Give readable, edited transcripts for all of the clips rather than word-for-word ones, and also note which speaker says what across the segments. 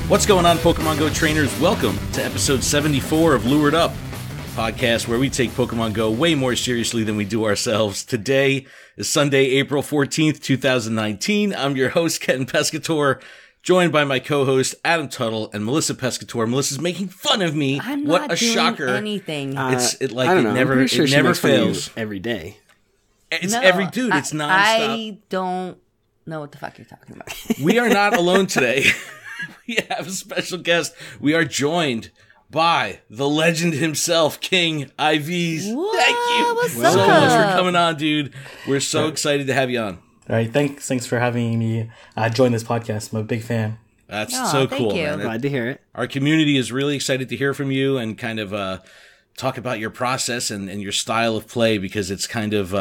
Speaker 1: What's going on, Pokemon Go trainers? Welcome to episode 74 of Lured Up, a podcast where we take Pokemon Go way more seriously than we do ourselves. Today is Sunday, April 14th, 2019. I'm your host, Ken Pescator, joined by my co-host, Adam Tuttle, and Melissa Pescator. Melissa's making fun of me.
Speaker 2: I'm
Speaker 1: what
Speaker 2: not
Speaker 1: a
Speaker 2: doing
Speaker 1: shocker.
Speaker 2: anything.
Speaker 3: I don't know.
Speaker 1: Never,
Speaker 3: sure
Speaker 1: it never fails.
Speaker 3: Every day.
Speaker 1: It's
Speaker 2: No,
Speaker 1: every dude. It's nonstop.
Speaker 2: I don't know what the fuck you're talking about.
Speaker 1: We are not alone today. We have a special guest. We are joined by the legend himself, Kieng IVs.
Speaker 2: What?
Speaker 1: Thank you
Speaker 2: What's
Speaker 1: so
Speaker 2: up?
Speaker 1: much for coming on, dude. We're so excited to have you on.
Speaker 4: All right, thanks for having me join this podcast. I'm a big fan.
Speaker 1: That's
Speaker 2: Oh,
Speaker 1: so
Speaker 2: thank
Speaker 1: cool,
Speaker 2: you.
Speaker 1: man.
Speaker 3: Glad to hear it.
Speaker 1: Our community is really excited to hear from you and kind of talk about your process and your style of play, because it's kind of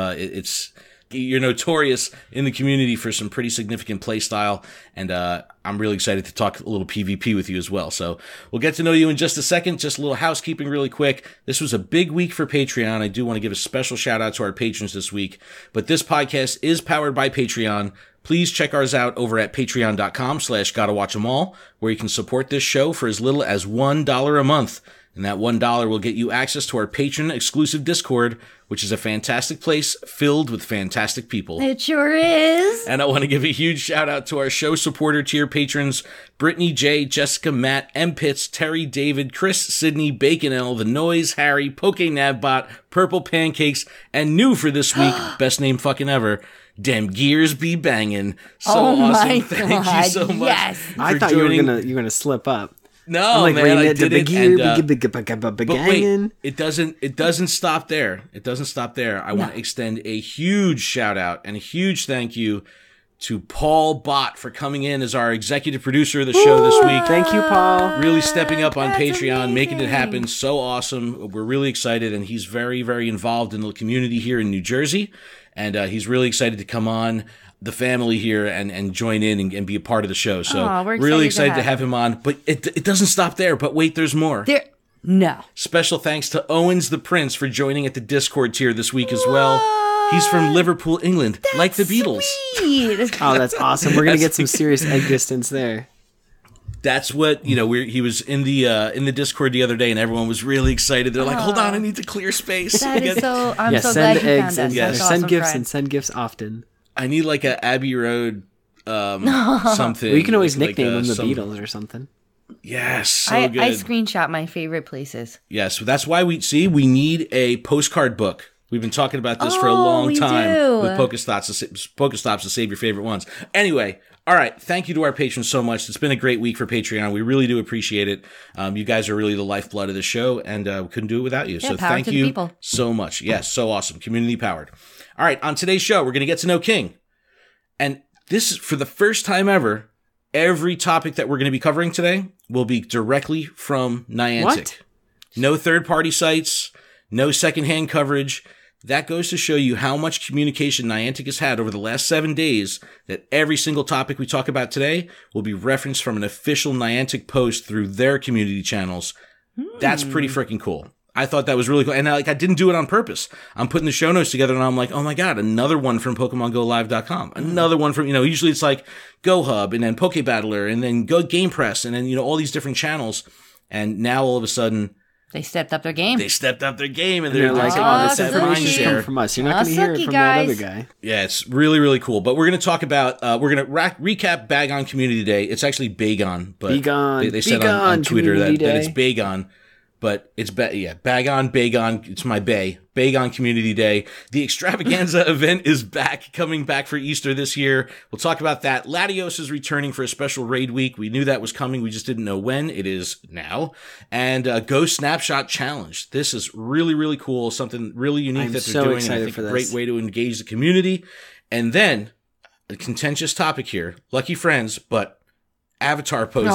Speaker 1: you're notorious in the community for some pretty significant play style, and I'm really excited to talk a little PvP with you as well. So we'll get to know you in just a second. Just a little housekeeping really quick. This was a big week for Patreon. I do want to give a special shout out to our patrons this week, but this podcast is powered by Patreon. Please check ours out over at patreon.com/gottawatchemall, where you can support this show for as little as $1 a month. And that $1 will get you access to our patron exclusive Discord, which is a fantastic place filled with fantastic people.
Speaker 2: It sure is.
Speaker 1: And I want to give a huge shout out to our show supporter tier patrons, Brittany J, Jessica, Matt, M. Pitts, Terry, David, Chris, Sydney, Bacon L, The Noise, Harry, PokeNavBot, Purple Pancakes, and new for this week, best name fucking ever, Dem Gears Be Bangin'. So
Speaker 2: Oh
Speaker 1: awesome.
Speaker 2: my
Speaker 1: Thank
Speaker 2: God,
Speaker 1: you so much.
Speaker 2: yes.
Speaker 3: I thought you were gonna slip up.
Speaker 1: No,
Speaker 3: I'm like,
Speaker 1: man, I
Speaker 3: wait,
Speaker 1: did it.
Speaker 3: but
Speaker 1: But wait, it doesn't stop there. It doesn't stop there. I want to extend a huge shout out and a huge thank you to Paul Bott for coming in as our executive producer of the show this week.
Speaker 3: Thank you, Paul.
Speaker 1: Really stepping up on
Speaker 2: That's
Speaker 1: Patreon,
Speaker 2: amazing.
Speaker 1: making it happen. So awesome. We're really excited, and he's very, very involved in the community here in New Jersey, and he's really excited to come on the family here and join in and be a part of the show. So
Speaker 2: we're
Speaker 1: really
Speaker 2: excited
Speaker 1: excited to have him on. But it doesn't stop there. But wait, there's more.
Speaker 2: No.
Speaker 1: Special thanks to Owens the Prince for joining at the Discord tier this week as well. He's from Liverpool, England, like the Beatles.
Speaker 2: Sweet.
Speaker 3: Oh, that's awesome. We're gonna get some serious egg distance there.
Speaker 1: That's what, he was in the Discord the other day, and everyone was really excited. They're like, hold on, I need to clear space.
Speaker 2: That is so. I'm so
Speaker 3: send
Speaker 2: glad you
Speaker 3: eggs
Speaker 2: found
Speaker 3: and
Speaker 2: us. That's
Speaker 3: send
Speaker 2: awesome,
Speaker 3: gifts
Speaker 2: Fred.
Speaker 3: and send gifts often.
Speaker 1: I need like a Abbey Road something.
Speaker 3: Well, you can always
Speaker 1: like
Speaker 3: nickname them the Beatles or something.
Speaker 1: Yes, so
Speaker 2: I
Speaker 1: good.
Speaker 2: screenshot my favorite places.
Speaker 1: Yes, that's why we need a postcard book. We've been talking about this for a long
Speaker 2: we
Speaker 1: time
Speaker 2: do.
Speaker 1: with Pokestops to save your favorite ones. Anyway, all right. Thank you to our patrons so much. It's been a great week for Patreon. We really do appreciate it. You guys are really the lifeblood of the show, and we couldn't do it without you.
Speaker 2: Yeah,
Speaker 1: So
Speaker 2: power
Speaker 1: thank
Speaker 2: to the
Speaker 1: you
Speaker 2: people.
Speaker 1: so much. Yes, so awesome. Community powered. All right, on today's show, we're going to get to know Kieng. And this is for the first time ever. Every topic that we're going to be covering today will be directly from Niantic.
Speaker 3: What?
Speaker 1: No third-party sites, no secondhand coverage. That goes to show you how much communication Niantic has had over the last 7 days, that every single topic we talk about today will be referenced from an official Niantic post through their community channels. That's pretty freaking cool. I thought that was really cool. And I didn't do it on purpose. I'm putting the show notes together and I'm like, oh my God, another one from PokemonGoLive.com. Another one from, usually it's like GoHub and then PokeBattler and then Go Game Press and then, all these different channels. And now all of a sudden,
Speaker 2: They stepped up their game.
Speaker 1: they stepped up their game and
Speaker 3: And they're like,
Speaker 2: oh,
Speaker 3: this
Speaker 2: that's
Speaker 3: information should come
Speaker 1: share.
Speaker 3: from us. You're not going to hear it
Speaker 2: sucky,
Speaker 3: from
Speaker 2: guys.
Speaker 3: that other guy.
Speaker 1: Yeah, it's really, really cool. But we're going to talk about, we're going to recap Bagon Community Day. It's actually Bagon, but
Speaker 3: Bagon.
Speaker 1: they said
Speaker 3: Bagon
Speaker 1: on Twitter that
Speaker 3: Community
Speaker 1: it's
Speaker 3: Day.
Speaker 1: Bagon. But it's Bagon, it's my Bagon Community Day. The Extravaganza event is coming back for Easter this year. We'll talk about that. Latios is returning for a special raid week. We knew that was coming. We just didn't know when. It is now. And Go Snapshot Challenge. This is really, really cool. Something really unique
Speaker 3: I'm
Speaker 1: that they're
Speaker 3: so
Speaker 1: doing.
Speaker 3: excited
Speaker 1: And I think
Speaker 3: for
Speaker 1: a
Speaker 3: this.
Speaker 1: great way to engage the community. And then a contentious topic here. Lucky friends, but avatar poses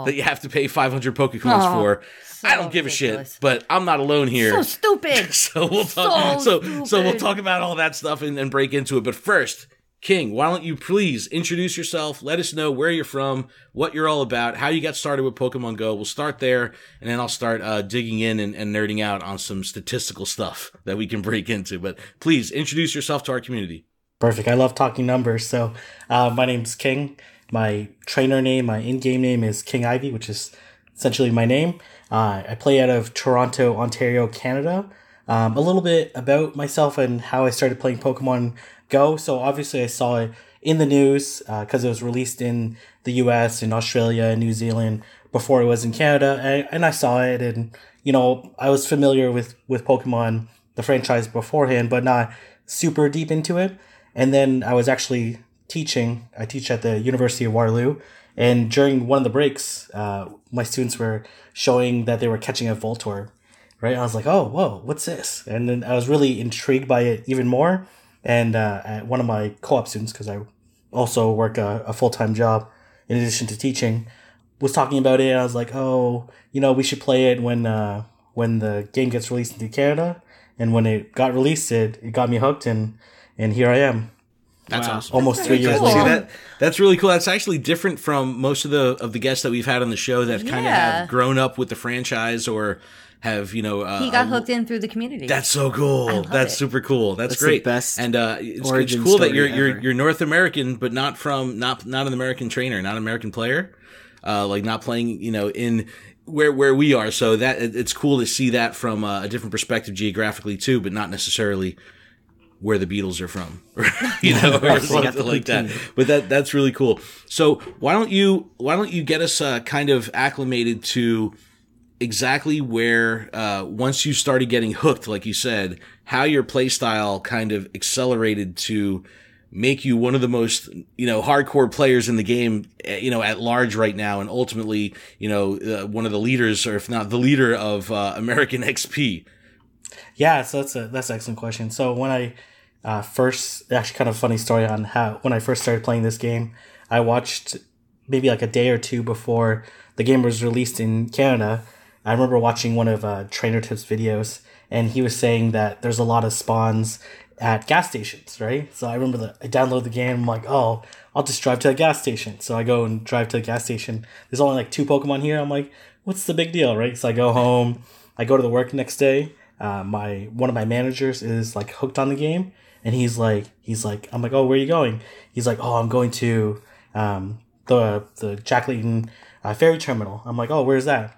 Speaker 1: that you have to pay 500 Pokecoins for. I don't give
Speaker 2: ridiculous.
Speaker 1: a shit, but I'm not alone here.
Speaker 2: So stupid.
Speaker 1: So we'll talk.
Speaker 2: So
Speaker 1: So we'll
Speaker 2: stupid.
Speaker 1: talk about all that stuff and break into it. But first, Kieng, why don't you please introduce yourself? Let us know where you're from, what you're all about, how you got started with Pokemon Go. We'll start there, and then I'll start digging in and nerding out on some statistical stuff that we can break into. But please introduce yourself to our community.
Speaker 4: Perfect. I love talking numbers. So my name's Kieng. my trainer name, my in-game name is King Ivy, which is essentially my name. I play out of Toronto, Ontario, Canada. A little bit about myself and how I started playing Pokemon Go. So obviously I saw it in the news because it was released in the US, in Australia, and New Zealand before it was in Canada. And I saw it, and, you know, I was familiar with Pokemon, the franchise beforehand, but not super deep into it. And then I was actually teaching. I teach at the University of Waterloo. And during one of the breaks, my students were showing that they were catching a Voltorb. Right, I was like, "Oh, whoa, what's this?" And then I was really intrigued by it even more. And one of my co-op students, because I also work a full-time job in addition to teaching, was talking about it. And I was like, "Oh, you know, we should play it when the game gets released into Canada." And when it got released, it got me hooked, and here I am.
Speaker 1: That's awesome.
Speaker 4: Almost 3 years
Speaker 2: cool.
Speaker 4: later.
Speaker 1: See, that's really cool. That's actually different from most of the guests that we've had on the show that kind of have grown up with the franchise or have, you know,
Speaker 2: he got hooked in through the community.
Speaker 1: That's so cool. That's super cool. That's great.
Speaker 3: The best
Speaker 1: and it's cool that you're North American, but not an American trainer, not an American player, like not playing, you know, in where we are. So that it's cool to see that from a different perspective geographically too, but not necessarily where the Beatles are from, you know, or something like that. But that's really cool. So why don't you get us kind of acclimated to exactly where once you started getting hooked, like you said, how your play style kind of accelerated to make you one of the most, you know, hardcore players in the game, you know, at large right now, and ultimately, you know, one of the leaders, or if not the leader of American XP.
Speaker 4: Yeah, so that's an excellent question. So when I first, actually kind of a funny story on how, when I first started playing this game, I watched maybe like a day or two before the game was released in Canada. I remember watching one of Trainer Tips videos, and he was saying that there's a lot of spawns at gas stations, right? So I remember that I download the game, I'm like, oh, I'll just drive to a gas station. So I go and drive to a gas station. There's only like 2 Pokemon here. I'm like, what's the big deal, right? So I go home, I go to the work next day. One of my managers is like hooked on the game, and he's like, I'm like, oh, where are you going? He's like, oh, I'm going to the Jack Layton ferry terminal. I'm like, oh, where's that?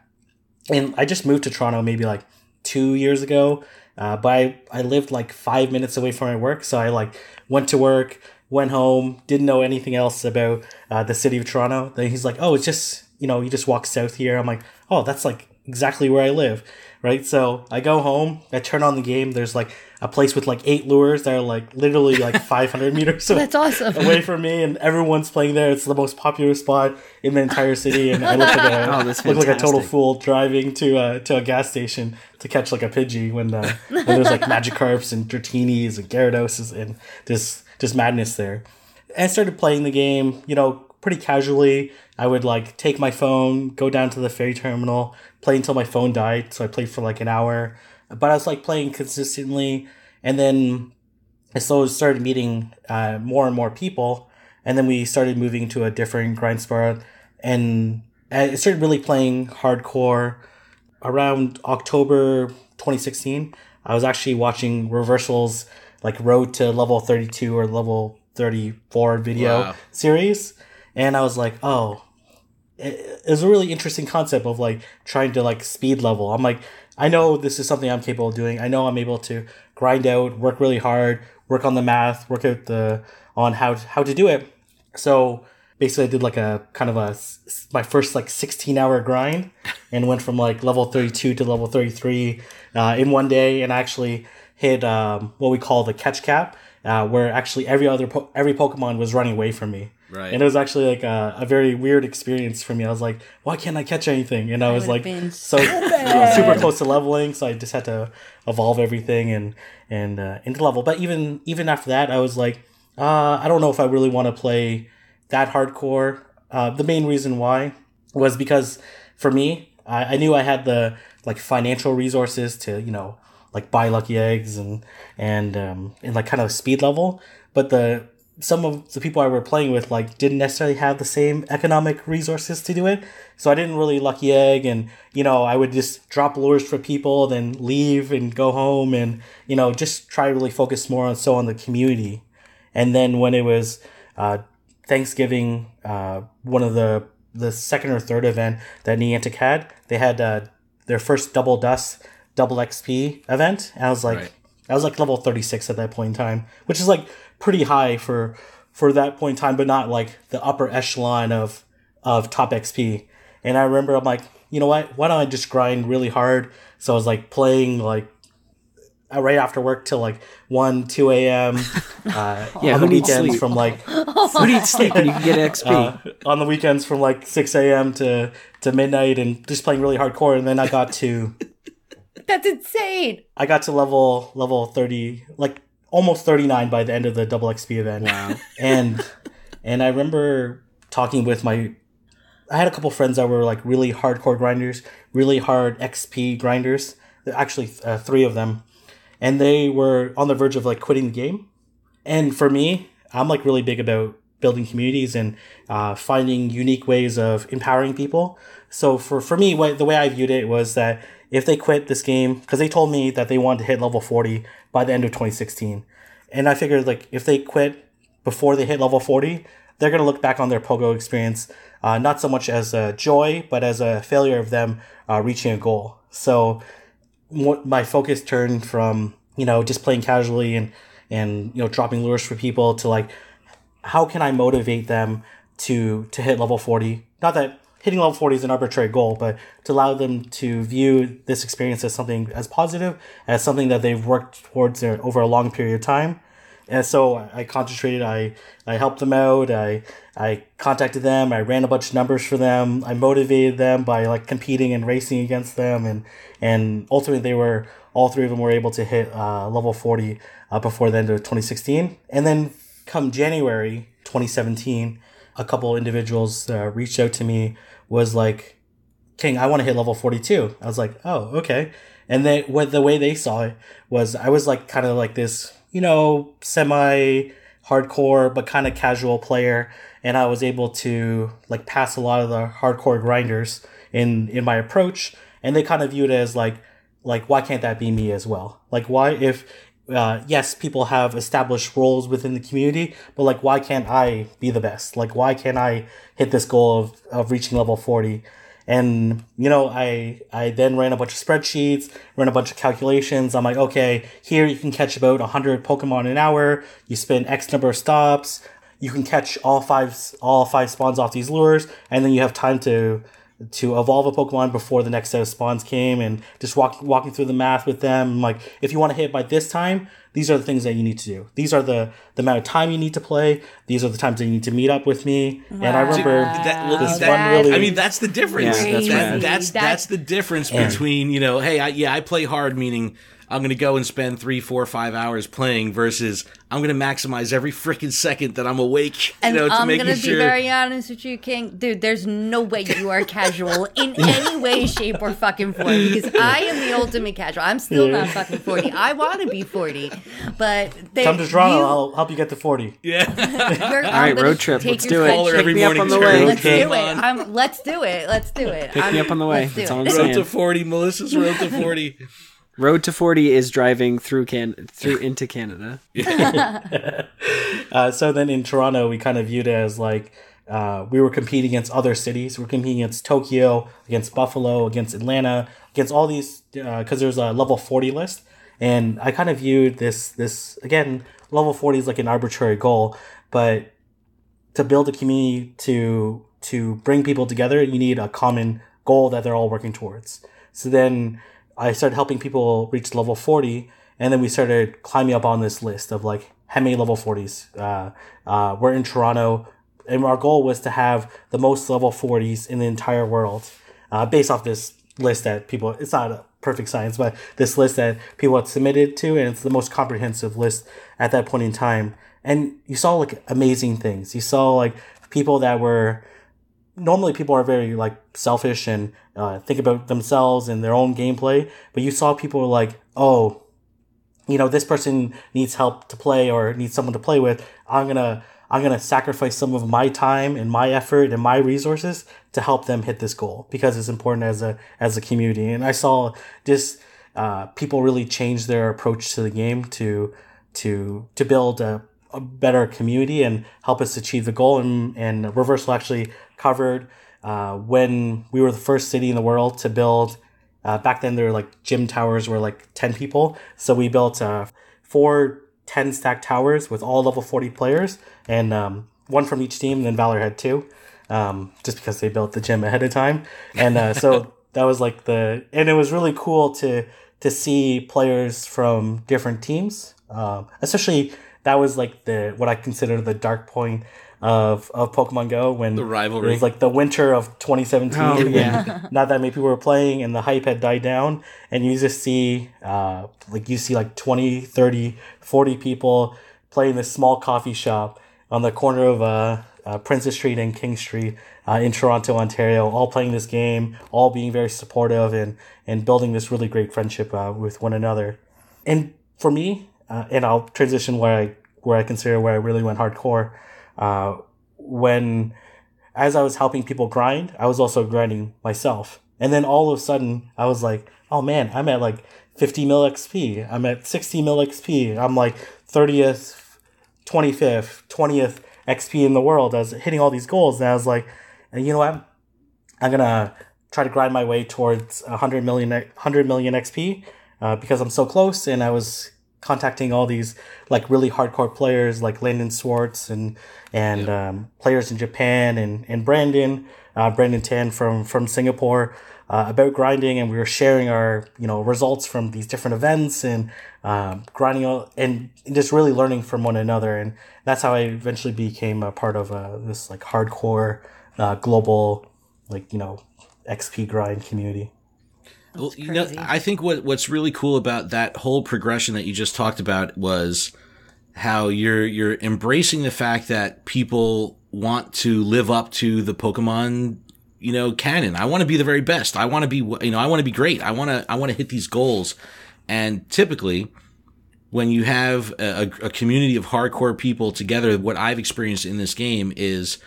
Speaker 4: And I just moved to Toronto maybe like 2 years ago, but I lived like 5 minutes away from my work, so I like went to work, went home, didn't know anything else about the city of Toronto. Then he's like, oh, it's just, you know, you just walk south here. I'm like, oh, that's like exactly where I live, right? So I go home, I turn on the game, there's like a place with like 8 lures that are like literally like 500 meters
Speaker 2: That's awesome.
Speaker 4: away from me, and everyone's playing there. It's the most popular spot in the entire city, and I look like a total fool driving to a gas station to catch like a Pidgey when there's like Magikarps and Dratini's and Gyarados, and just madness there. And I started playing the game, you know, pretty casually. I would like take my phone, go down to the ferry terminal, play until my phone died. So I played for like an hour, but I was like playing consistently. And then I slowly started meeting more and more people. And then we started moving to a different grind spot, and I started really playing hardcore around October 2016. I was actually watching Reversal's like Road to Level 32 or Level 34 video series. And I was like, oh, it was a really interesting concept of like trying to like speed level. I'm like, I know this is something I'm capable of doing. I know I'm able to grind out, work really hard, work on the math, work out on how to do it. So basically I did like a kind of my first like 16-hour grind, and went from like level 32 to level 33 in one day, and actually hit what we call the catch cap, where actually every Pokemon was running away from me.
Speaker 1: Right.
Speaker 4: And it was actually like a very weird experience for me. I was like, why can't I catch anything? And I was like, so super close to leveling. So I just had to evolve everything and into level. But even after that, I was like, I don't know if I really want to play that hardcore. The main reason why was because for me, I knew I had the like financial resources to, you know, like buy lucky eggs and like kind of speed level. But some of the people I were playing with like didn't necessarily have the same economic resources to do it. So I didn't really lucky egg, and, you know, I would just drop lures for people, then leave and go home, and, you know, just try to really focus more on the community. And then when it was, the Thanksgiving, one of the second or third event that Niantic had, they had their first double XP event. And I was like level 36 at that point in time, which is like pretty high for that point in time, but not like the upper echelon of top XP. And I remember I'm like, you know what? Why don't I just grind really hard? So I was like playing like right after work till like 1, 2 a.m.
Speaker 3: Yeah,
Speaker 4: on the weekends from like
Speaker 3: who needs sleep when you can get XP?
Speaker 4: On the weekends from like 6 a.m. to midnight and just playing really hardcore. And then I got to
Speaker 2: That's insane.
Speaker 4: I got to level 30, like almost 39 by the end of the double XP event.
Speaker 3: Wow.
Speaker 4: And I remember talking with I had a couple friends that were like really hardcore grinders, really hard XP grinders. Actually, 3 of them. And they were on the verge of like quitting the game. And for me, I'm like really big about building communities and finding unique ways of empowering people. So for me, the way I viewed it was that if they quit this game, because they told me that they wanted to hit level 40 by the end of 2016. And I figured like if they quit before they hit level 40, they're going to look back on their Pogo experience, not so much as a joy, but as a failure of them reaching a goal. So my focus turned from, just playing casually and dropping lures for people to like, how can I motivate them to hit level 40? Not that hitting level 40 is an arbitrary goal, but to allow them to view this experience as something as positive, as something that they've worked towards over a long period of time. And so I concentrated, I helped them out, I contacted them, I ran a bunch of numbers for them, I motivated them by like competing and racing against them, and ultimately all 3 of them were able to hit level 40 before the end of 2016. And then come January 2017, a couple individuals reached out to me, was like, Kieng, I want to hit level 42. I was like, oh, okay. And the way they saw it was I was like kind of like this, semi-hardcore but kind of casual player, and I was able to like pass a lot of the hardcore grinders in my approach, and they kind of viewed it as like why can't that be me as well? Like why if yes, people have established roles within the community, but like why can't I be the best? Like why can't I hit this goal of reaching level 40? And, I then ran a bunch of spreadsheets, ran a bunch of calculations. I'm like, okay, here you can catch about 100 Pokemon an hour. You spend X number of stops. You can catch all five spawns off these lures. And then you have time to evolve a Pokemon before the next set of spawns came, and just walking through the math with them. I'm like, if you want to hit by this time, these are the things that you need to do. These are the amount of time you need to play. These are the times that you need to meet up with me. Wow. And I remember
Speaker 1: that's the difference.
Speaker 3: Yeah,
Speaker 1: that's the difference between, hey, I play hard, meaning I'm going to go and spend 3, 4, 5 hours playing versus I'm going to maximize every freaking second that I'm awake.
Speaker 2: And
Speaker 1: to
Speaker 2: I'm
Speaker 1: going
Speaker 2: to be very honest with you, Kieng. Dude, there's no way you are casual in any way, shape, or fucking form, because I am the ultimate casual. I'm still not fucking 40. I want to be 40. But
Speaker 4: come to Toronto, I'll help you get to 40.
Speaker 1: Yeah.
Speaker 3: All right, road trip. Let's do it.
Speaker 1: Every
Speaker 3: Pick me up
Speaker 1: morning
Speaker 3: on the way.
Speaker 2: Let's do it. Let's do it.
Speaker 3: Pick me up on the way. That's all I'm saying.
Speaker 1: Road to 40. Melissa's road to 40.
Speaker 3: Road to 40 is driving through into Canada.
Speaker 4: So then in Toronto, we kind of viewed it as like we were competing against other cities. We're competing against Tokyo, against Buffalo, against Atlanta, against all these because there's a level 40 list. And I kind of viewed this again, level 40 is like an arbitrary goal, but to build a community to bring people together, you need a common goal that they're all working towards. So then I started helping people reach level 40, and then we started climbing up on this list of like how many level 40s. We're in Toronto, and our goal was to have the most level 40s in the entire world, based off this list that people, it's not a perfect science, but this list that people had submitted to, and it's the most comprehensive list at that point in time. And you saw like amazing things. You saw like people that were, normally people are very like selfish and think about themselves and their own gameplay, but you saw people like, oh, this person needs help to play or needs someone to play with. I'm gonna sacrifice some of my time and my effort and my resources to help them hit this goal because it's important as a community. And I saw just people really change their approach to the game to build a a better community and help us achieve the goal. And Reversal actually covered when we were the first city in the world to build. Back then, there were like gym towers were like 10 people. So we built 4 10-stack towers with all level 40 players, and one from each team. And then Valor had 2, just because they built the gym ahead of time. And so that was like and it was really cool to see players from different teams. Especially that was like what I consider the dark point of Pokemon Go, when
Speaker 1: the rivalry.
Speaker 4: It was like the winter of 2017.
Speaker 3: Oh, yeah.
Speaker 4: And not that many people were playing, and the hype had died down, and you just see like 20, 30, 40 people playing this small coffee shop on the corner of Princess Street and King Street in Toronto, Ontario, all playing this game, all being very supportive and building this really great friendship with one another. And for me, and I'll transition where I consider where I really went hardcore. As I was helping people grind, I was also grinding myself. And then all of a sudden, I was like, oh man, I'm at like 50 mil XP. I'm at 60 mil XP. I'm like 30th, 25th, 20th XP in the world. I was hitting all these goals. And I was like, you know what? I'm going to try to grind my way towards 100 million XP because I'm so close. And I was contacting all these like really hardcore players like Landon Swartz and players in Japan and Brandon Tan from Singapore about grinding, and we were sharing our results from these different events and grinding and just really learning from one another. And that's how I eventually became a part of this like hardcore global XP grind community.
Speaker 1: Well, I think what's really cool about that whole progression that you just talked about was how you're embracing the fact that people want to live up to the Pokemon, canon. I want to be the very best. I want to be, I want to be great. I want to hit these goals. And typically, when you have a community of hardcore people together, what I've experienced in this game is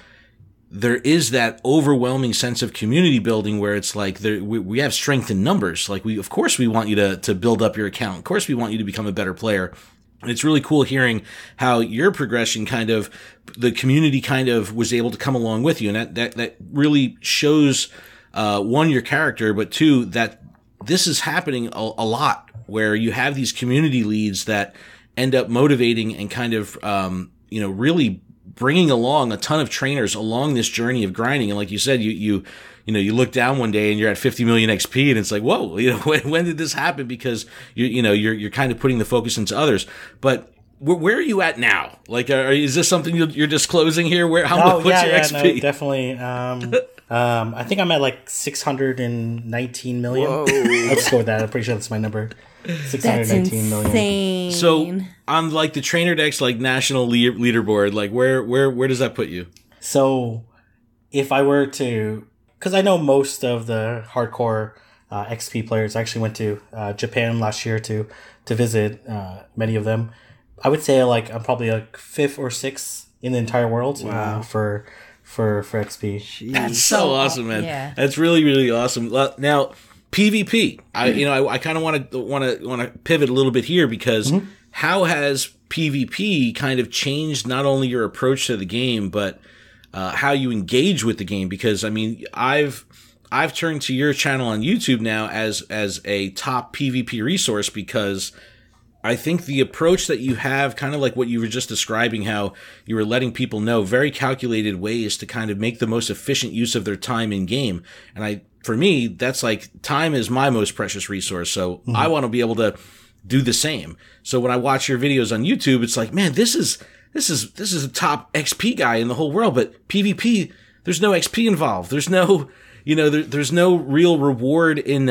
Speaker 1: there is that overwhelming sense of community building where it's like we have strength in numbers. Like of course we want you to build up your account. Of course we want you to become a better player. And it's really cool hearing how your progression the community was able to come along with you. And that really shows, one, your character, but two, that this is happening a lot where you have these community leads that end up motivating and really bringing along a ton of trainers along this journey of grinding. And like you said, you look down one day and you're at 50 million XP and it's like, whoa, when did this happen? Because you're kind of putting the focus into others. But where are you at now? Like, is this something you're disclosing here? What's your XP?
Speaker 4: No, definitely. I think I'm at like 619 million.
Speaker 3: Whoa.
Speaker 4: Let's go with that. I'm pretty sure that's my number. 619 million.
Speaker 1: So on like the Trainer Dex like national leaderboard, like where does that put you?
Speaker 4: So if I were to, because I know most of the hardcore XP players actually went to Japan last year to visit many of them. I would say like I'm probably like 5th or 6th in the entire world.
Speaker 3: Wow.
Speaker 4: For XP.
Speaker 3: Jeez.
Speaker 1: That's so awesome, man.
Speaker 2: Yeah.
Speaker 1: That's really, really awesome. Now, PvP. I kind of want to pivot a little bit here because how has PvP kind of changed not only your approach to the game, but how you engage with the game? Because I mean, I've turned to your channel on YouTube now as a top PvP resource because I think the approach that you have, kind of like what you were just describing, how you were letting people know very calculated ways to kind of make the most efficient use of their time in game. And for me, that's like time is my most precious resource. So I want to be able to do the same. So when I watch your videos on YouTube, it's like, man, this is a top XP guy in the whole world. But PvP, there's no XP involved. There's no, there's no real reward in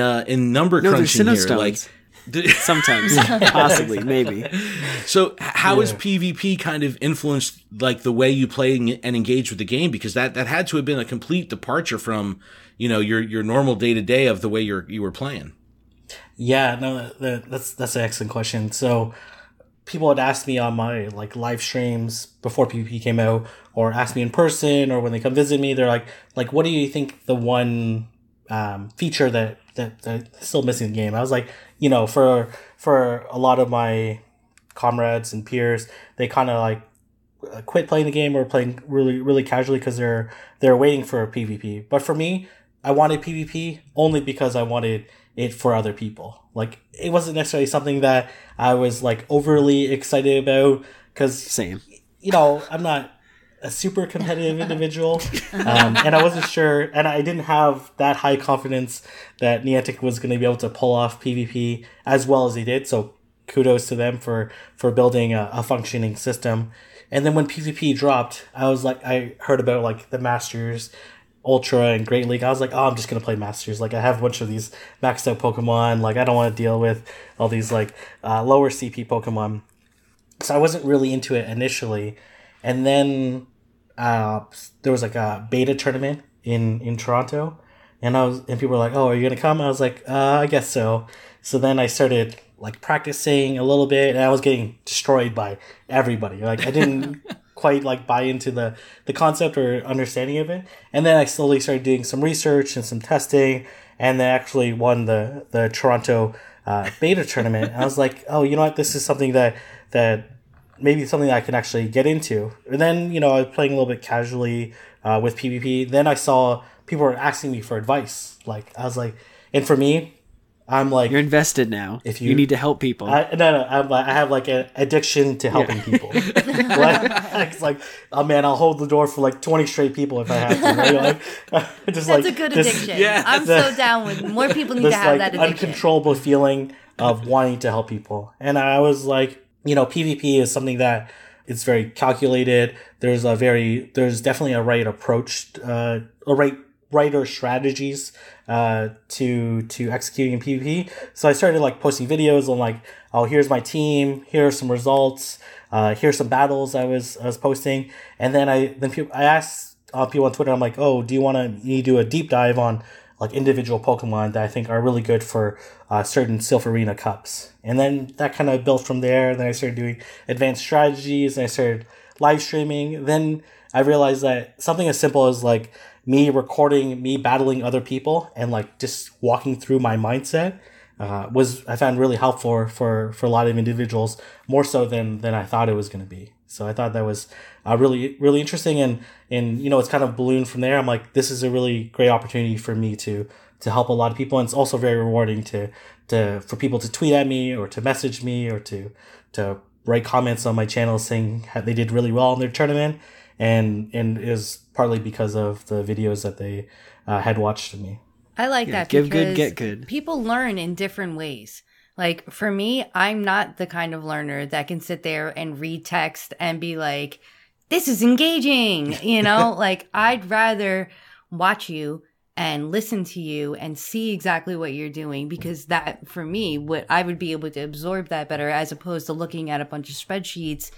Speaker 1: number crunching here. Like,
Speaker 3: sometimes, possibly, maybe.
Speaker 1: So how has PvP kind of influenced like the way you play and engage with the game? Because that had to have been a complete departure from, your normal day to day of the way you were playing.
Speaker 4: Yeah, no, that's an excellent question. So people would ask me on my like live streams before PvP came out, or ask me in person, or when they come visit me, they're like, what do you think the one feature that's still missing in the game? I was like, for a lot of my comrades and peers, they kind of like quit playing the game or playing really, really casually because they're waiting for a PvP. But for me, I wanted PvP only because I wanted it for other people. Like, it wasn't necessarily something that I was like overly excited about because,
Speaker 3: same.
Speaker 4: I'm not a super competitive individual, and I wasn't sure, and I didn't have that high confidence that Niantic was going to be able to pull off PvP as well as they did. So kudos to them for building a functioning system. And then when PvP dropped, I heard about like the Masters, Ultra, and Great League. I was like, oh, I'm just going to play Masters. Like, I have a bunch of these maxed out Pokemon. Like, I don't want to deal with all these like lower CP Pokemon. So I wasn't really into it initially. And then there was like a beta tournament in Toronto, and people were like, oh, are you going to come? I was like, I guess so. So then I started like practicing a little bit, and I was getting destroyed by everybody. Like, I didn't quite like buy into the concept or understanding of it. And then I slowly started doing some research and some testing, and then actually won the Toronto beta tournament. And I was like, oh, you know what? This is something that maybe something that I can actually get into. And then, I was playing a little bit casually with PvP. Then I saw people were asking me for advice. Like, I was like, and for me, I'm like,
Speaker 3: you're invested now. If you need to help people,
Speaker 4: I have like an addiction to helping people. It's like, oh man, I'll hold the door for like 20 straight people if I have to. Right?
Speaker 2: That's a good addiction. Yeah, I'm so down with more people need to have that addiction.
Speaker 4: Uncontrollable feeling of wanting to help people, and I was like, PvP is something that it's very calculated. There's definitely a right approach, right or strategies to executing in PvP. So I started like posting videos on like, oh, here's my team, here are some results, here's some battles I was posting, and then I asked people on Twitter, I'm like, oh, do you want me to do a deep dive on like individual Pokemon that I think are really good for certain Silph Arena Cups? And then that kind of built from there. Then I started doing advanced strategies, and I started live streaming. Then I realized that something as simple as like me recording me battling other people and like just walking through my mindset I found really helpful for a lot of individuals, more so than I thought it was going to be. So I thought that was really, really interesting, and it's kind of ballooned from there. I'm like, this is a really great opportunity for me to help a lot of people, and it's also very rewarding for people to tweet at me or to message me or to write comments on my channel saying how they did really well in their tournament, and it was partly because of the videos that they had watched of me.
Speaker 2: I like that
Speaker 3: give
Speaker 2: because
Speaker 3: good, get good.
Speaker 2: People learn in different ways. Like, for me, I'm not the kind of learner that can sit there and read text and be like, this is engaging, Like, I'd rather watch you and listen to you and see exactly what you're doing, because that, for me, I would be able to absorb that better as opposed to looking at a bunch of spreadsheets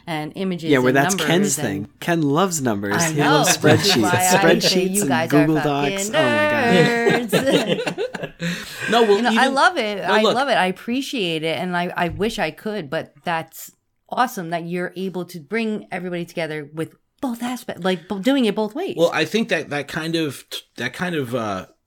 Speaker 2: and images.
Speaker 3: Yeah, that's Ken's thing. Ken loves numbers.
Speaker 2: I know.
Speaker 3: He loves spreadsheets.
Speaker 2: Spreadsheets
Speaker 3: you
Speaker 2: guys
Speaker 3: and Google
Speaker 2: are
Speaker 3: Docs.
Speaker 2: nerds.
Speaker 3: Oh my god.
Speaker 1: No, well,
Speaker 2: I love it. I love it. I appreciate it, and I wish I could, but that's awesome that you're able to bring everybody together with both aspects, like doing it both ways.
Speaker 1: Well, I think that kind of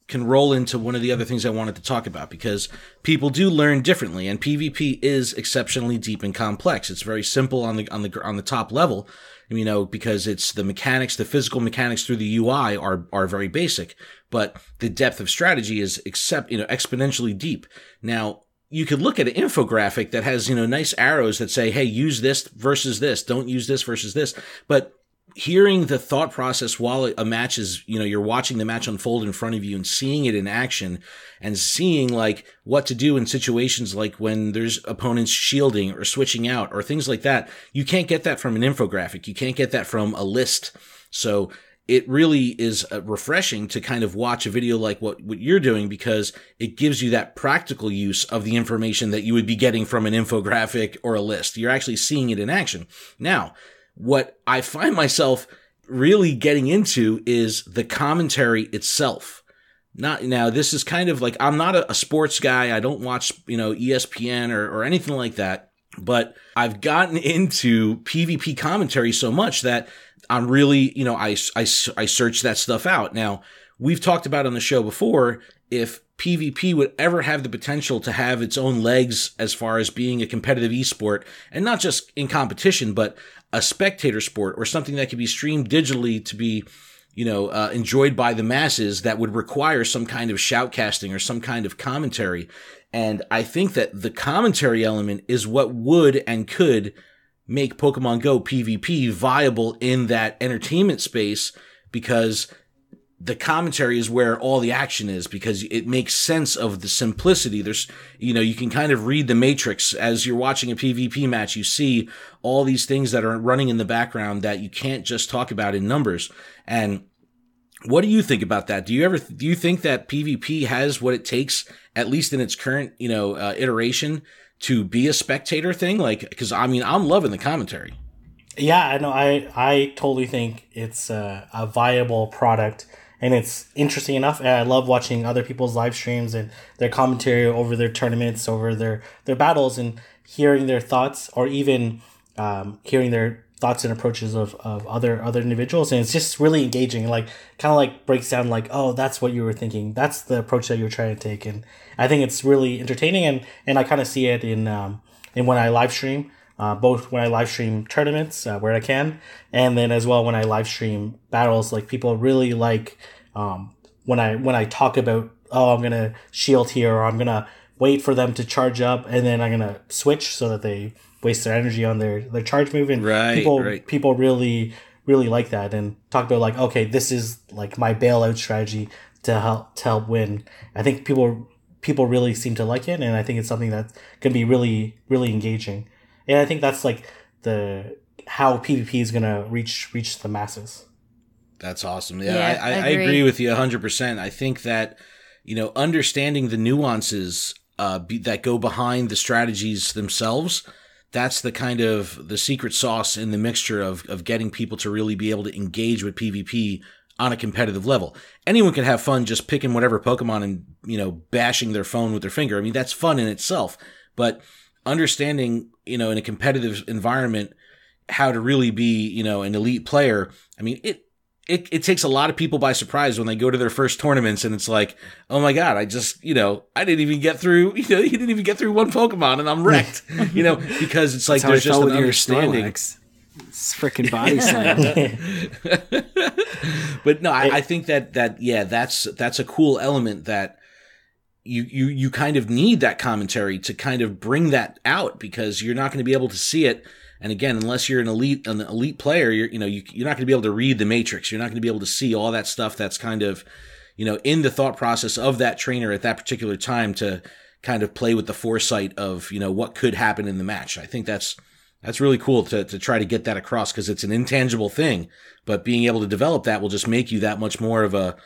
Speaker 1: can roll into one of the other things I wanted to talk about, because people do learn differently, and PvP is exceptionally deep and complex. It's very simple on the top level, because it's the mechanics, the physical mechanics through the UI are very basic, but the depth of strategy is exponentially deep. Now, you could look at an infographic that has, nice arrows that say, hey, use this versus this, don't use this versus this, but hearing the thought process while a match is, you're watching the match unfold in front of you and seeing it in action and seeing like what to do in situations like when there's opponents shielding or switching out or things like that. You can't get that from an infographic. You can't get that from a list. So it really is refreshing to kind of watch a video like what you're doing, because it gives you that practical use of the information that you would be getting from an infographic or a list. You're actually seeing it in action. Now, what I find myself really getting into is the commentary itself. Now, this is kind of like, I'm not a sports guy. I don't watch, ESPN or anything like that. But I've gotten into PvP commentary so much that I'm really, I search that stuff out. Now, we've talked about on the show before, if PvP would ever have the potential to have its own legs as far as being a competitive esport, and not just in competition, but a spectator sport or something that could be streamed digitally to be, enjoyed by the masses, that would require some kind of shoutcasting or some kind of commentary. And I think that the commentary element is what would and could make Pokemon Go PvP viable in that entertainment space, because the commentary is where all the action is, because it makes sense of the simplicity. There's, you can kind of read the matrix as you're watching a PvP match. You see all these things that are running in the background that you can't just talk about in numbers. And what do you think about that? Do you think that PvP has what it takes, at least in its current, iteration, to be a spectator thing? Like, cause I'm loving the commentary.
Speaker 4: Yeah, I know. I totally think it's a viable product. And it's interesting enough. And I love watching other people's live streams and their commentary over their tournaments, over their battles, and hearing their thoughts, or even hearing their thoughts and approaches of other individuals. And it's just really engaging. Like, kind of like breaks down like, oh, that's what you were thinking. That's the approach that you're trying to take. And I think it's really entertaining. And I kind of see it in when I live stream. Both when I live stream tournaments where I can, and then as well when I live stream battles. Like, people really like when I talk about, oh, I'm gonna shield here, or I'm gonna wait for them to charge up, and then I'm gonna switch so that they waste their energy on their charge move. And people really like that, and talk about like, okay, this is like my bailout strategy to help win. I think people really seem to like it, and I think it's something that can be really engaging. And I think that's like how PvP is gonna reach the masses.
Speaker 1: That's awesome. Yeah, I agree with you 100%. I think that, understanding the nuances that go behind the strategies themselves, that's the kind of the secret sauce in the mixture of getting people to really be able to engage with PvP on a competitive level. Anyone can have fun just picking whatever Pokemon and, bashing their phone with their finger. I mean, that's fun in itself, but understanding, in a competitive environment, how to really be, an elite player. I mean, it takes a lot of people by surprise when they go to their first tournaments and it's like, oh my God, I just, I didn't even get through, you didn't even get through one Pokemon and I'm wrecked, because it's like, there's just an understanding.
Speaker 3: It's freaking body slam.
Speaker 1: But no, I think that's a cool element that you kind of need that commentary to kind of bring that out, because you're not going to be able to see it. And again, unless you're an elite player, you're not going to be able to read the matrix. You're not going to be able to see all that stuff that's kind of, in the thought process of that trainer at that particular time, to kind of play with the foresight of, what could happen in the match. I think that's really cool to try to get that across, because it's an intangible thing, but being able to develop that will just make you that much more of a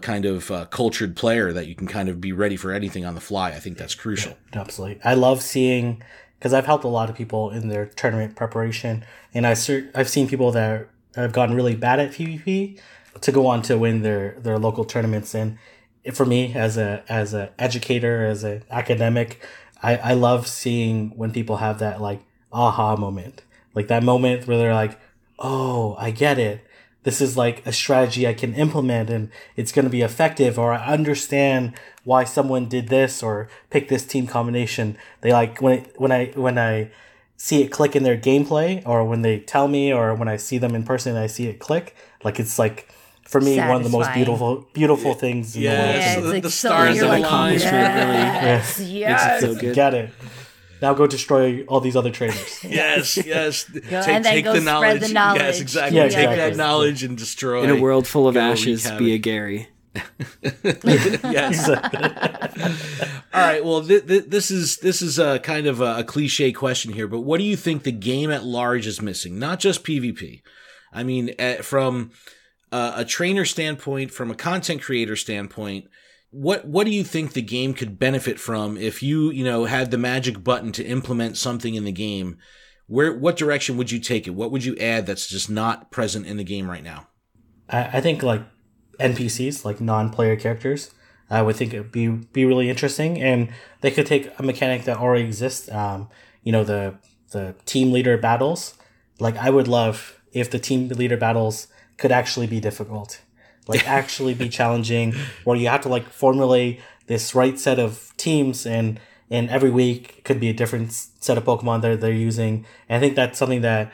Speaker 1: kind of cultured player, that you can kind of be ready for anything on the fly. I think that's crucial.
Speaker 4: Absolutely. I love seeing, because I've helped a lot of people in their tournament preparation, and I've seen people that have gotten really bad at PvP to go on to win their local tournaments. And for me, as a educator, as an academic, I love seeing when people have that like aha moment, like that moment where they're like, oh, I get it. This is like a strategy I can implement and it's going to be effective, or I understand why someone did this or picked this team combination. They like when I see it click in their gameplay, or when they tell me, or when I see them in person and I see it click, like it's like, for me,
Speaker 2: satisfying.
Speaker 4: One of the most beautiful things in the world.
Speaker 2: Yeah, it's like
Speaker 1: the stars
Speaker 2: so,
Speaker 1: of
Speaker 2: like,
Speaker 3: accomplishment,
Speaker 2: yes,
Speaker 3: really.
Speaker 2: yes.
Speaker 3: It's so good.
Speaker 4: Get it. Now go destroy all these other trainers.
Speaker 1: Yes.
Speaker 2: And then go spread the knowledge.
Speaker 1: Yes, exactly.
Speaker 4: Yeah,
Speaker 1: Take
Speaker 4: exactly.
Speaker 1: that knowledge and destroy.
Speaker 3: In a world full of
Speaker 1: Go
Speaker 3: ashes,
Speaker 1: wreak
Speaker 3: be a
Speaker 1: havoc.
Speaker 3: Gary.
Speaker 1: Yes. All right. Well, this is a kind of a cliche question here, but what do you think the game at large is missing? Not just PvP. I mean, from a trainer standpoint, from a content creator standpoint, what do you think the game could benefit from if you had the magic button to implement something in the game? What direction would you take it? What would you add that's just not present in the game right now? I
Speaker 4: think like NPCs, like non-player characters, I would think it'd be really interesting, and they could take a mechanic that already exists. The team leader battles. Like, I would love if the team leader battles could actually be difficult, like actually be challenging, where you have to like formulate this right set of teams, and every week could be a different set of Pokemon that they're using. And I think that's something that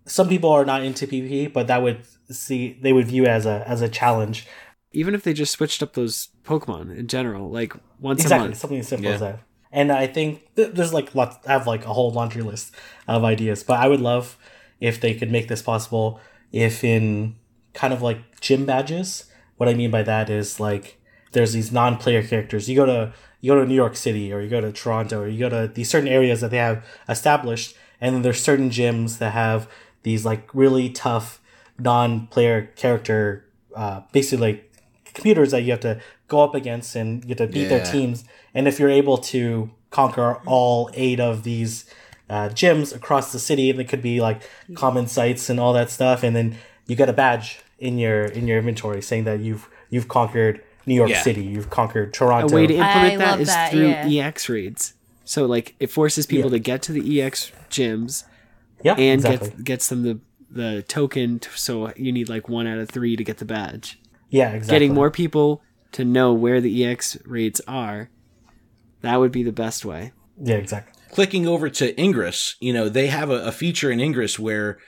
Speaker 4: some people are not into PvP, but they would view as a challenge.
Speaker 3: Even if they just switched up those Pokemon in general, like once
Speaker 4: exactly,
Speaker 3: a month.
Speaker 4: Something as simple as that. And I think there's like lots. I have like a whole laundry list of ideas, but I would love if they could make this possible. If in kind of like gym badges, what I mean by that is like there's these non-player characters. You go to New York City, or you go to Toronto, or you go to these certain areas that they have established, and then there's certain gyms that have these like really tough non-player character, basically like computers that you have to go up against, and you have to beat their teams. And if you're able to conquer all 8 of these gyms across the city, and it could be like common sites and all that stuff, and then you get a badge in your inventory saying that you've conquered New York City, you've conquered Toronto.
Speaker 3: A way to implement that is through EX raids. So like it forces people to get to the EX gyms, and gets them the token. So you need like 1 out of 3 to get the badge.
Speaker 4: Yeah, exactly.
Speaker 3: Getting more people to know where the EX raids are, that would be the best way.
Speaker 4: Yeah, exactly.
Speaker 1: Clicking over to Ingress, they have a feature in Ingress where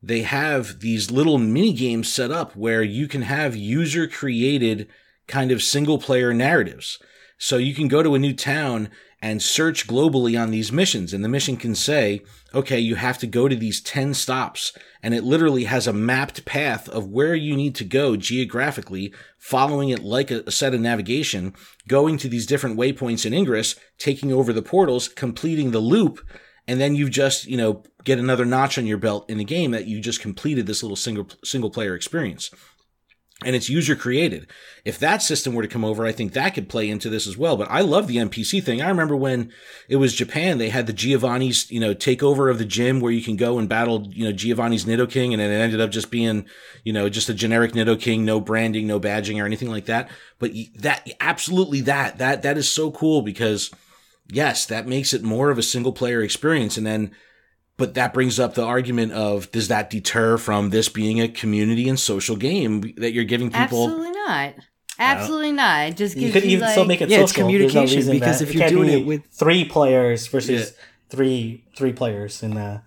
Speaker 1: they have these little mini games set up where you can have user created kind of single player narratives. So you can go to a new town and search globally on these missions, and the mission can say, okay, you have to go to these 10 stops, and it literally has a mapped path of where you need to go geographically, following it like a set of navigation, going to these different waypoints in Ingress, taking over the portals, completing the loop, and then you just, get another notch on your belt in the game that you just completed this little single player experience. And it's user created. If that system were to come over, I think that could play into this as well. But I love the NPC thing. I remember when it was Japan, they had the Giovanni's, takeover of the gym where you can go and battle, Giovanni's Nidoking. And then it ended up just being, just a generic Nidoking, no branding, no badging or anything like that. But that is so cool because yes, that makes it more of a single player experience. But that brings up the argument of, does that deter from this being a community and social game that you're giving people?
Speaker 2: Absolutely not. Absolutely not. It just gives
Speaker 4: you could even still make it social.
Speaker 3: It's communication because if you're doing it with
Speaker 4: 3 players versus three players, and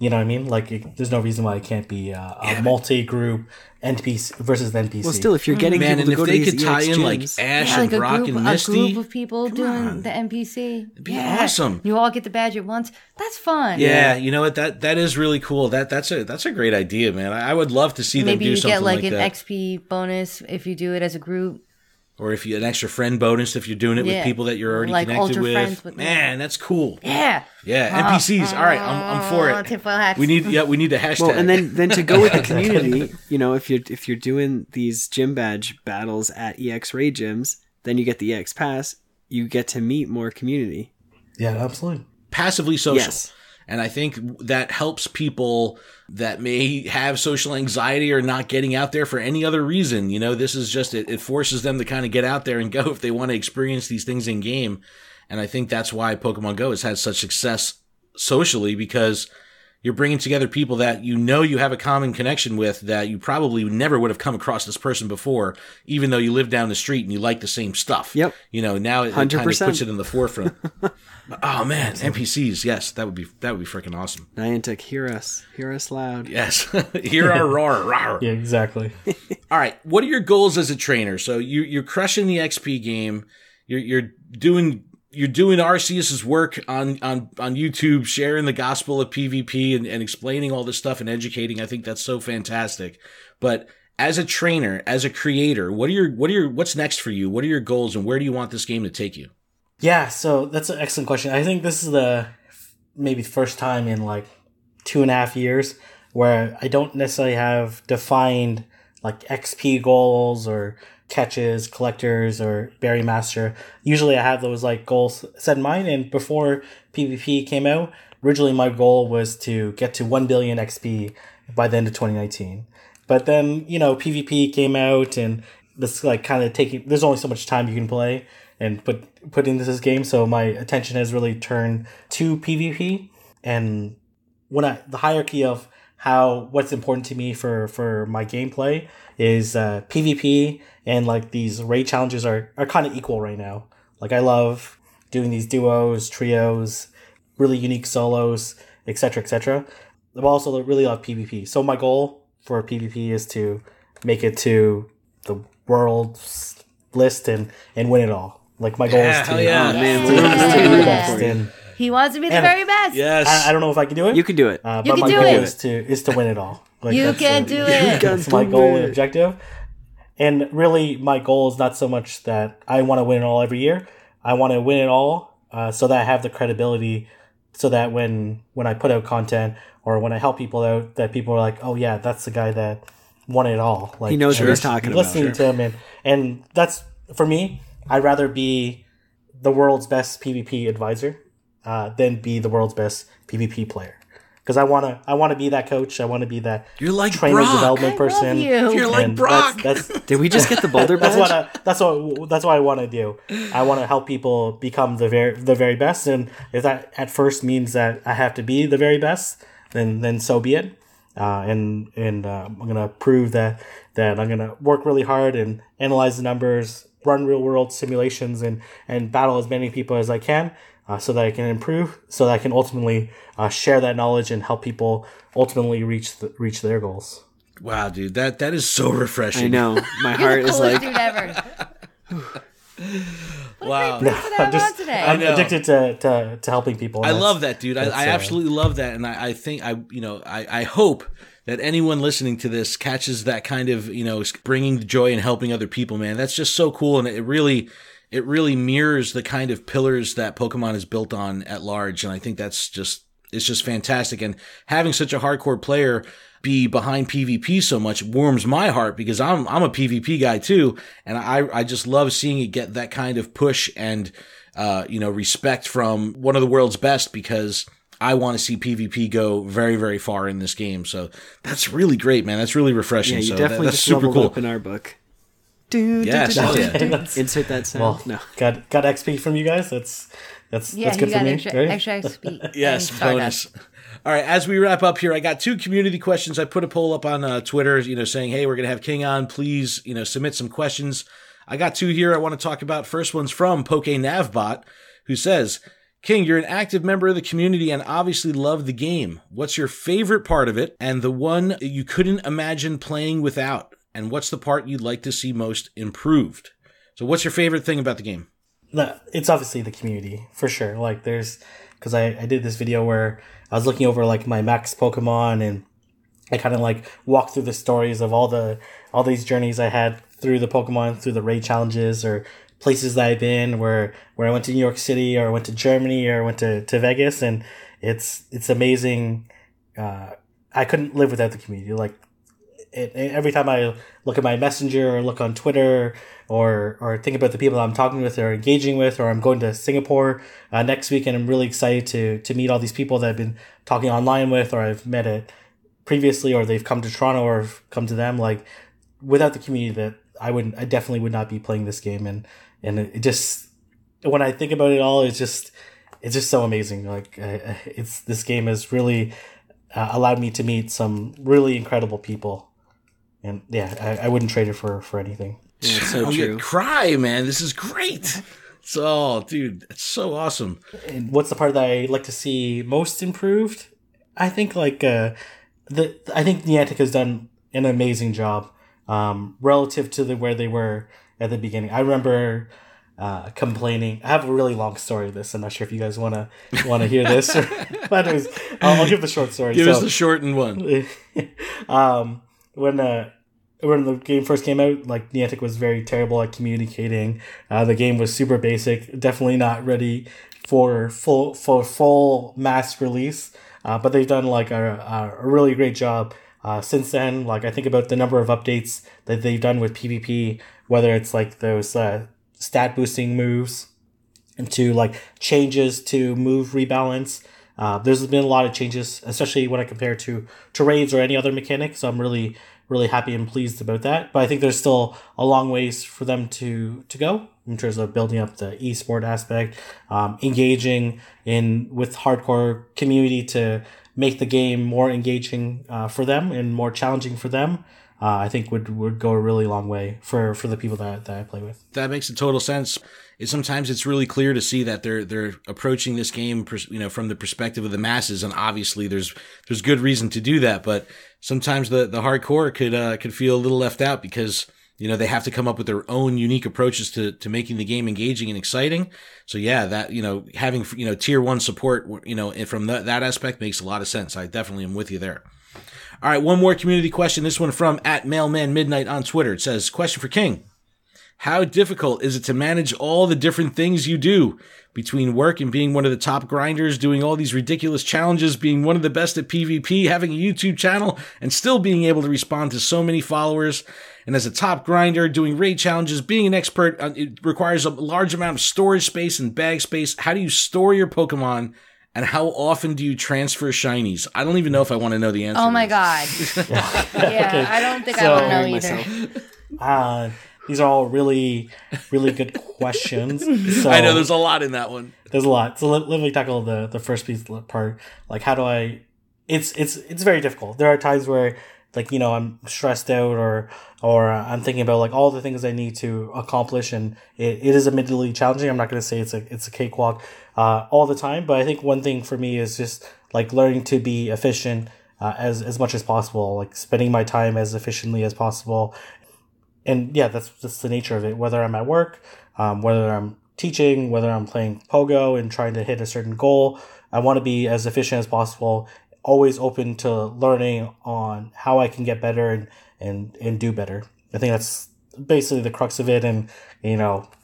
Speaker 4: you know what I mean? Like, there's no reason why it can't be a multi-group NPC versus NPC.
Speaker 3: Well, still, if you're getting people to go to these
Speaker 1: if they could tie in like Ash and Brock and Misty,
Speaker 2: a group of people doing the NPC,
Speaker 1: it'd be awesome.
Speaker 2: You all get the badge at once. That's fun.
Speaker 1: Yeah, you know what? That is really cool. That's a great idea, man. I would love to see them do something like that.
Speaker 2: Maybe you get like an XP bonus if you do it as a group.
Speaker 1: Or if you an extra friend bonus if you're doing it with people that you're already connected with. Man, that's cool.
Speaker 2: Yeah.
Speaker 1: Yeah, NPCs. All right, I'm for it.
Speaker 2: Tinfoil hats.
Speaker 1: We need a hashtag.
Speaker 3: Well, and then to go with the community, if you're doing these gym badge battles at EX raid gyms, then you get the EX pass. You get to meet more community.
Speaker 4: Yeah, absolutely.
Speaker 1: Passively social.
Speaker 3: Yes.
Speaker 1: And I think that helps people that may have social anxiety or not getting out there for any other reason. This is just, it forces them to kind of get out there and go if they want to experience these things in game. And I think that's why Pokemon Go has had such success socially, because you're bringing together people that you have a common connection with that you probably never would have come across this person before, even though you live down the street and you like the same stuff.
Speaker 3: Yep.
Speaker 1: Now it kind of
Speaker 3: 100%.
Speaker 1: puts it in the forefront. Oh man, NPCs, yes, that would be freaking awesome.
Speaker 3: Niantic, hear us loud.
Speaker 1: Yes, hear our roar.
Speaker 4: Yeah, exactly.
Speaker 1: All right, what are your goals as a trainer? So you're crushing the XP game. You're doing Arceus's work on YouTube, sharing the gospel of PvP and explaining all this stuff and educating. I think that's so fantastic. But as a trainer, as a creator, what's next for you? What are your goals and where do you want this game to take you?
Speaker 4: Yeah, so that's an excellent question. I think this is maybe the first time in like 2.5 years where I don't necessarily have defined like XP goals or catches, collectors, or berry master. Usually I have those like goals set in mind, and before PvP came out, originally my goal was to get to 1 billion XP by the end of 2019. But then, PvP came out, and this like kind of there's only so much time you can play and put into this game, so my attention has really turned to PvP. And the hierarchy of what's important to me for my gameplay is PvP and like these raid challenges are kind of equal right now. Like I love doing these duos, trios, really unique solos, etc., etc. I also really love PvP. So my goal for PvP is to make it to the world's list and win it all. Like my goal is to,
Speaker 3: be the best.
Speaker 4: And
Speaker 2: he wants to be the very best.
Speaker 1: Yes.
Speaker 4: I don't know if I can do it.
Speaker 3: You can do it.
Speaker 4: But my goal is to win it all. Like
Speaker 2: you can do it.
Speaker 4: That's my goal and objective. And really, my goal is not so much that I want to win it all every year. I want to win it all so that I have the credibility, so that when I put out content or when I help people out, that people are like, oh yeah, that's the guy that won it all. Like,
Speaker 3: he knows what he's talking about.
Speaker 4: Listening to him, and that's, for me, I'd rather be the world's best PvP advisor than be the world's best PvP player. Because I wanna be that coach. I want to be that trainer development person.
Speaker 1: You're like Brock.
Speaker 4: That's
Speaker 3: Did we just get the Boulder badge?
Speaker 4: That's what I want to do. I want to help people become the very best. And if that at first means that I have to be the very best, then so be it. And I'm gonna prove that I'm gonna work really hard and analyze the numbers, run real world simulations, and battle as many people as I can. So that I can improve, so that I can ultimately share that knowledge and help people ultimately reach their goals.
Speaker 1: Wow, dude, that is so refreshing.
Speaker 3: I know, my heart is like.
Speaker 2: Dude ever.
Speaker 1: Wow,
Speaker 4: I'm addicted to helping people.
Speaker 1: I love that, dude. I absolutely love that, and I think I hope that anyone listening to this catches that kind of bringing joy and helping other people. Man, that's just so cool, and it really mirrors the kind of pillars that Pokemon is built on at large. And I think it's just fantastic. And having such a hardcore player be behind PvP so much warms my heart, because I'm a PvP guy too. And I just love seeing it get that kind of push and, respect from one of the world's best, because I want to see PvP go very, very far in this game. So that's really great, man. That's really refreshing.
Speaker 3: Yeah, you
Speaker 1: so
Speaker 3: definitely
Speaker 1: that's
Speaker 3: just
Speaker 1: super
Speaker 3: leveled
Speaker 1: cool.
Speaker 3: up in our book.
Speaker 1: Yes.
Speaker 3: Insert that sound.
Speaker 4: Well,
Speaker 3: no.
Speaker 4: Got XP from you guys. That's good for me.
Speaker 2: Extra XP.
Speaker 1: Yes, bonus. All right, as we wrap up here, I got 2 community questions. I put a poll up on Twitter, saying, hey, we're going to have Kieng on. Please, submit some questions. I got 2 here I want to talk about. First one's from PokeNavBot, who says, Kieng, you're an active member of the community and obviously love the game. What's your favorite part of it and the one you couldn't imagine playing without? And what's the part you'd like to see most improved? So what's your favorite thing about the game?
Speaker 4: It's obviously the community, for sure. Like because I did this video where I was looking over like my max Pokemon, and I kind of like walked through the stories of all these journeys I had through the Pokemon, through the raid challenges, or places that I've been, where I went to New York City, or I went to Germany, or I went to Vegas, and it's amazing. I couldn't live without the community. Like, every time I look at my messenger or look on Twitter or think about the people I'm talking with or engaging with, or I'm going to Singapore next week, and I'm really excited to meet all these people that I've been talking online with, or I've met it previously, or they've come to Toronto or I've come to them. Like, without the community, that I definitely would not be playing this game. And it just, when I think about it all, it's just so amazing. Like, this game has really allowed me to meet some really incredible people. And yeah, I wouldn't trade it for anything.
Speaker 3: Yeah, it's so true.
Speaker 1: Cry, man. This is great. Dude, it's so awesome.
Speaker 4: And what's the part that I like to see most improved? I think I think Niantic has done an amazing job relative to where they were at the beginning. I remember complaining. I have a really long story of this. I'm not sure if you guys want to hear this, but I'll give the short story.
Speaker 1: Give us the shortened one.
Speaker 4: When the game first came out, like, Niantic was very terrible at communicating. The game was super basic, definitely not ready for full mass release. But they've done like a really great job since then. Like, I think about the number of updates that they've done with PvP, whether it's like those stat boosting moves, and to like changes to move rebalance. There's been a lot of changes, especially when I compare to raids or any other mechanic. So I'm really really happy and pleased about that. But I think there's still a long ways for them to go in terms of building up the esport aspect, engaging with hardcore community to make the game more engaging for them and more challenging for them. I think would go a really long way for the people that I play with.
Speaker 1: That makes a total sense. Sometimes it's really clear to see that they're approaching this game, from the perspective of the masses, and obviously there's good reason to do that. But sometimes the hardcore could feel a little left out because they have to come up with their own unique approaches to making the game engaging and exciting. So yeah, that having tier 1 support from that aspect makes a lot of sense. I definitely am with you there. All right, one more community question. This one from @MailmanMidnight on Twitter. It says, question for King. How difficult is it to manage all the different things you do between work and being one of the top grinders, doing all these ridiculous challenges, being one of the best at PvP, having a YouTube channel, and still being able to respond to so many followers? And as a top grinder, doing raid challenges, being an expert, it requires a large amount of storage space and bag space. How do you store your Pokemon? And how often do you transfer shinies? I don't even know if I want to know the answer.
Speaker 2: Oh my God. Yeah, okay. I don't think I want to know either.
Speaker 4: These are all really, really good questions. So,
Speaker 1: I know there's a lot in that one.
Speaker 4: There's a lot. So let me tackle the first part. Like, how do I? It's very difficult. There are times where, like, I'm stressed out or I'm thinking about like all the things I need to accomplish, and it is admittedly challenging. I'm not going to say it's a cakewalk all the time, but I think one thing for me is just like learning to be efficient as much as possible, like spending my time as efficiently as possible. And yeah, that's the nature of it. Whether I'm at work, whether I'm teaching, whether I'm playing Pogo and trying to hit a certain goal, I want to be as efficient as possible. Always open to learning on how I can get better and do better. I think that's basically the crux of it. And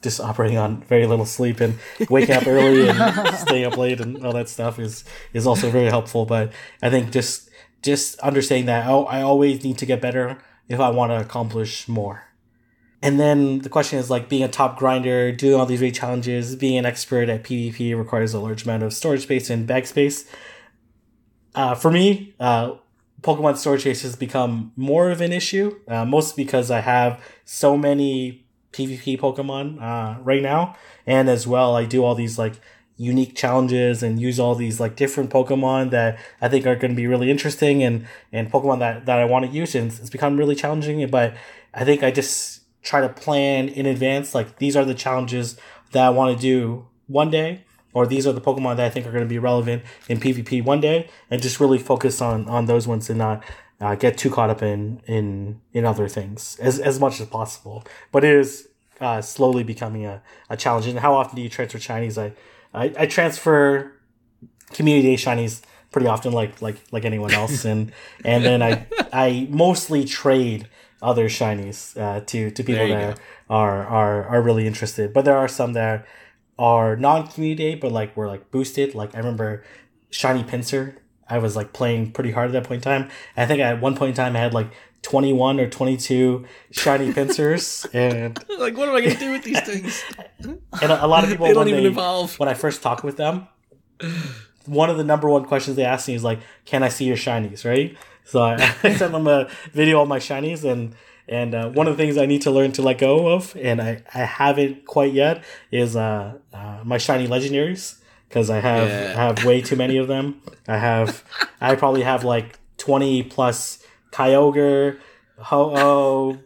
Speaker 4: just operating on very little sleep and waking up early and staying up late and all that stuff is also very helpful. But I think just understanding that I always need to get better if I want to accomplish more. And then the question is like being a top grinder, doing all these raid challenges, being an expert at PvP requires a large amount of storage space and bag space. For me, Pokemon storage space has become more of an issue, mostly because I have so many PvP Pokemon right now. And as well, I do all these like unique challenges and use all these like different Pokemon that I think are going to be really interesting and Pokemon that I want to use. And it's become really challenging, but I think I just try to plan in advance. Like, these are the challenges that I want to do one day, or these are the Pokemon that I think are going to be relevant in PvP one day, and just really focus on those ones and not get too caught up in other things as much as possible. But it is slowly becoming a challenge. And how often do you transfer shinies? I transfer community day shinies pretty often, like anyone else, and then I mostly trade other shinies to people that are really interested. But there are some that are non-community day, but like were like boosted. Like, I remember Shiny Pinsir. I was like playing pretty hard at that point in time. I think at one point in time I had like 21 or 22 Shiny Pinsirs, and
Speaker 1: like, what am I going to do with these things?
Speaker 4: And a lot of people,
Speaker 1: they don't even evolve.
Speaker 4: When I first talked with them, one of the number one questions they asked me is like, "Can I see your shinies?" Right? So I sent them a video of my shinies, and one of the things I need to learn to let go of, and I haven't quite yet, is my shiny legendaries, because I have way too many of them. I probably have like 20 plus Kyogre, Ho-Oh,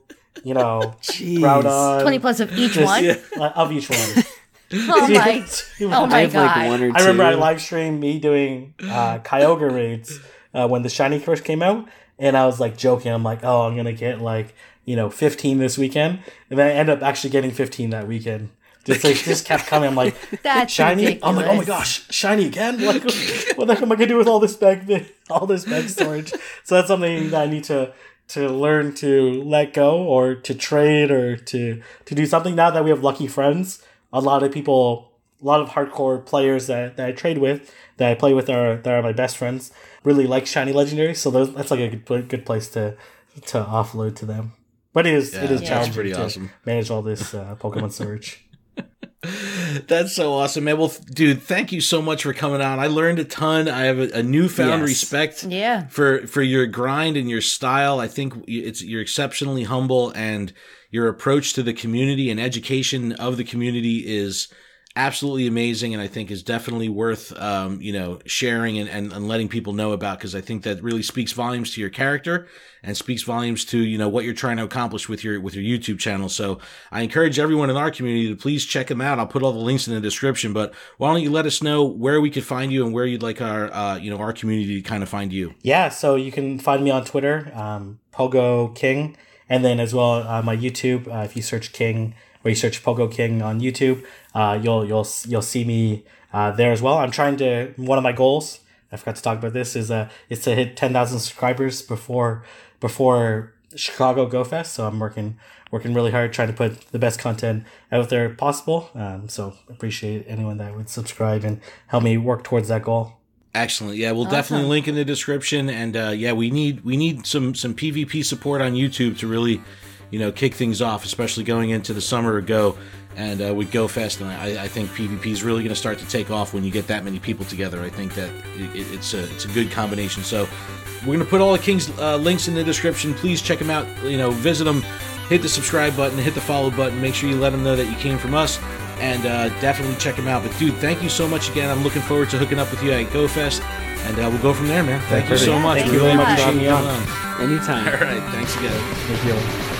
Speaker 4: Groudon.
Speaker 2: 20 plus of each one?
Speaker 4: Of each one.
Speaker 2: Oh my God.
Speaker 3: Like one or two.
Speaker 4: I remember I live streamed me doing Kyogre raids when the shiny first came out, and I was like joking. I'm like, oh, I'm going to get like, 15 this weekend. And then I end up actually getting 15 that weekend. Just kept coming. I'm like,
Speaker 2: that's
Speaker 4: shiny?
Speaker 2: ridiculous.
Speaker 4: I'm like, oh my gosh, shiny again? Like, what the heck am I going to do with all this bag storage? So that's something that I need to learn to let go, or to trade, or to do something. Now that we have lucky friends, a lot of hardcore players that I trade with, that I play with, that are my best friends, really like shiny legendaries. So that's like a good place to offload to them. But it is challenging to manage all this Pokemon storage.
Speaker 1: That's so awesome, man. Well, dude, thank you so much for coming on. I learned a ton. I have a newfound respect for your grind and your style. I think you're exceptionally humble, and your approach to the community and education of the community is absolutely amazing, and I think is definitely worth sharing and letting people know about, because I think that really speaks volumes to your character and speaks volumes to what you're trying to accomplish with your YouTube channel. So I encourage everyone in our community to please check them out. I'll put all the links in the description, but why don't you let us know where we could find you and where you'd like our community to kind of find you?
Speaker 4: Yeah, so you can find me on Twitter, Pogo King, and then as well my YouTube. If you search King, or you search Pogo King on YouTube, you'll see me there as well. I'm trying to, one of my goals, I forgot to talk about this, is to hit 10,000 subscribers before Chicago Go Fest. So I'm working really hard, trying to put the best content out there possible. So appreciate anyone that would subscribe and help me work towards that goal.
Speaker 1: Excellent. Yeah, we'll definitely link in the description, and we need some PvP support on YouTube to really kick things off, especially going into the summer of Go and with Go Fest. And I think PvP is really going to start to take off when you get that many people together. I think that it's a good combination. So we're going to put all the King's links in the description. Please check them out. Visit them, hit the subscribe button, hit the follow button. Make sure you let them know that you came from us, and definitely check them out. But dude, thank you so much again. I'm looking forward to hooking up with you at Go Fest, and we'll go from there, man. Thank you so much.
Speaker 4: Thank you very much for having me on.
Speaker 3: Anytime.
Speaker 1: All right. Thanks again.
Speaker 4: Thank you.